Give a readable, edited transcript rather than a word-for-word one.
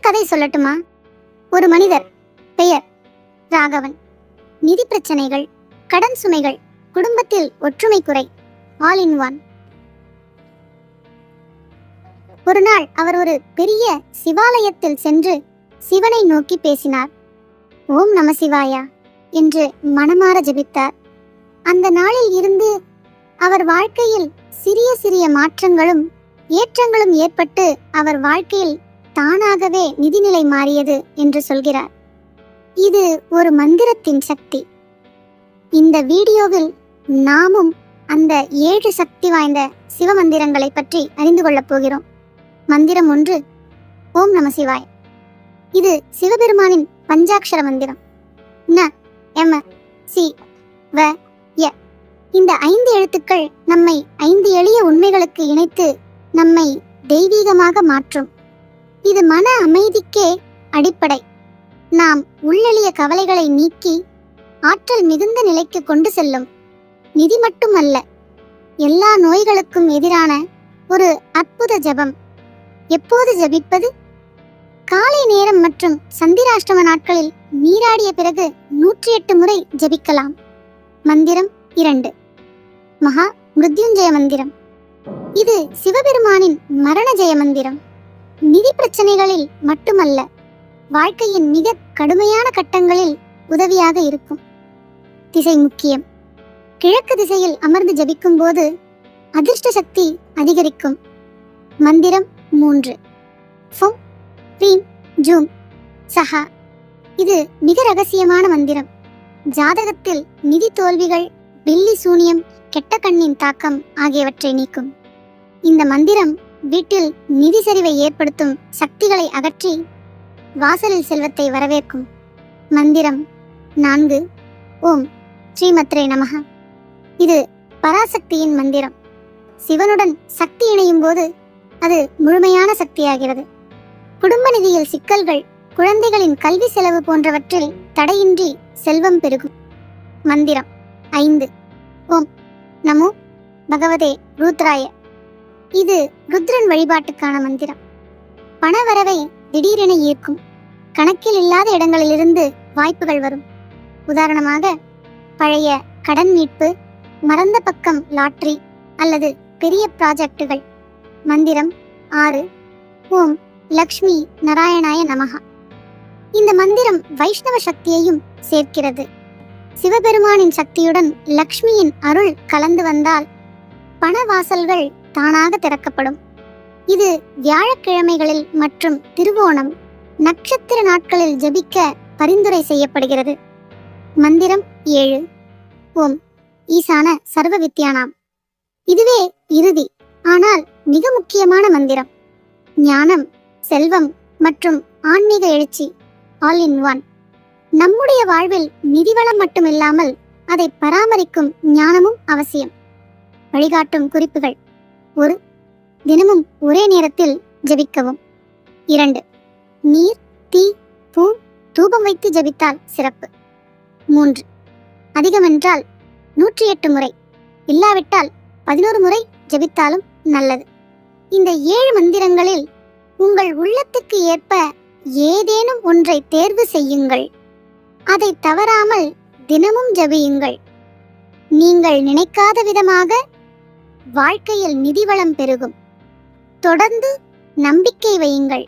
கதை சொல்லட்டுமா? ஒரு மனிதர், பெயர் ராகவன். நிதி பிரச்சனைகள், கடன் சுமைகள், குடும்பத்தில் ஒற்றுமை குறை, ஆல் இன் ஒன். ஒரு நாள் அவர் ஒரு பெரிய சிவாலயத்தில் சென்று சிவனை நோக்கி பேசினார். ஓம் நம சிவாயா என்று மனமாற ஜெபித்தார். அந்த நாளில் இருந்து அவர் வாழ்க்கையில் சிறிய சிறிய மாற்றங்களும் ஏற்றங்களும் ஏற்பட்டு அவர் வாழ்க்கையில் தானாகவே நிதிநிலை மாறியது என்று சொல்கிறார். இது ஒரு மந்திரத்தின் சக்தி. இந்த வீடியோவில் நாமும் அந்த 7 சக்தி வாய்ந்த சிவ மந்திரங்களை பற்றி அறிந்து கொள்ளப் போகிறோம். மந்திரம் 1, ஓம் நம சிவாய். இது சிவபெருமானின் பஞ்சாட்சர மந்திரம். ந எம சி வ ய. இந்த 5 எழுத்துக்கள் நம்மை 5 எளிய உண்மைகளுக்கு இணைத்து நம்மை தெய்வீகமாக மாற்றும். இது மன அமைதிக்கே அடிப்படை. நாம் உள்ளெளிய கவலைகளை நீக்கி ஆற்றல் மிகுந்த நிலைக்கு கொண்டு செல்லும். நிதி மட்டுமல்ல, எல்லா நோய்களுக்கும் எதிரான ஒரு அற்புத ஜபம். எப்போது ஜபிப்பது? காலை நேரம் மற்றும் சந்திராஷ்டம நாட்களில் நீராடிய பிறகு 108 முறை ஜபிக்கலாம். மந்திரம் 2, மகா மிருத்யுஞ்சய மந்திரம். இது சிவபெருமானின் மரண ஜெய மந்திரம். நிதி பிரச்சனைகளில் மட்டுமல்ல, வாழ்க்கையின் மிக கடுமையான கட்டங்களில் உதவியாக இருக்கும். திசை முக்கியம். கிழக்கு திசையில் அமர்ந்து ஜபிக்கும் போது அதிர்ஷ்ட சக்தி அதிகரிக்கும். மந்திரம் 3, ஃபும் ப்ரீம் ஜூம் சஹா. இது மிக ரகசியமான மந்திரம். ஜாதகத்தில் நிதி தோல்விகள், பில்லி சூனியம், கெட்ட கண்ணின் தாக்கம் ஆகியவற்றை நீக்கும். இந்த மந்திரம் வீட்டில் நிதி சரிவை ஏற்படுத்தும் சக்திகளை அகற்றி வாசலில் செல்வத்தை வரவேற்கும். மந்திரம் 4, ஓம் ஸ்ரீமத்ரே நமஹ. இது பராசக்தியின் மந்திரம். சிவனுடன் சக்தி இணையும் போது அது முழுமையான சக்தியாகிறது. குடும்ப நிதியில் சிக்கல்கள், குழந்தைகளின் கல்வி செலவு போன்றவற்றில் தடையின்றி செல்வம் பெருகும். மந்திரம் 5, ஓம் நமோ பகவதே ருத்ராய. இது ருத்ரன் வழிபாட்டுக்கான மந்திரம். பணவரவை திடீரென ஈர்க்கும். கணக்கில் இல்லாத இடங்களிலிருந்து வாய்ப்புகள் வரும். உதாரணமாக, பழைய கடன் மீட்பு, மறந்த பக்கம் லாட்டரி அல்லது பெரிய ப்ராஜெக்டுகள். மந்திரம் 6, ஓம் லக்ஷ்மி நாராயணாய நமஹா. இந்த மந்திரம் வைஷ்ணவ சக்தியையும் சேர்க்கிறது. சிவபெருமானின் சக்தியுடன் லக்ஷ்மியின் அருள் கலந்து வந்தால் பணவாசல்கள் தானாக திறக்கப்படும். இது வியாழக்கிழமைகளில் மற்றும் திருவோணம் நட்சத்திர நாட்களில் ஜபிக்க பரிந்துரை செய்யப்படுகிறது. மந்திரம் 7, ஓம் ஈசான சர்வ வித்யானாம். இதுவே இறுதி, ஆனால் மிக முக்கியமான மந்திரம். ஞானம், செல்வம் மற்றும் ஆன்மீக எழுச்சி, ஆல் இன் ஒன். நம்முடைய வாழ்வில் நிதிவளம் மட்டுமில்லாமல் அதை பராமரிக்கும் ஞானமும் அவசியம். வழிகாட்டும் குறிப்புகள்: 1, தினமும் ஒரே நேரத்தில் ஜபிக்கவும். 2, நீர், தீ, பூ, தூபம் வைத்து ஜபித்தால் சிறப்பு. 3, அதிகமென்றால் 108 முறை, இல்லாவிட்டால் 11 முறை ஜபித்தாலும் நல்லது. இந்த 7 மந்திரங்களில் உங்கள் உள்ளத்துக்கு ஏற்ப ஏதேனும் ஒன்றை தேர்வு செய்யுங்கள். அதை தவறாமல் தினமும் ஜபியுங்கள். நீங்கள் நினைக்காத விதமாக வாழ்க்கையில் நிதி வளம் பெருகும். தொடர்ந்து நம்பிக்கை வையுங்கள்.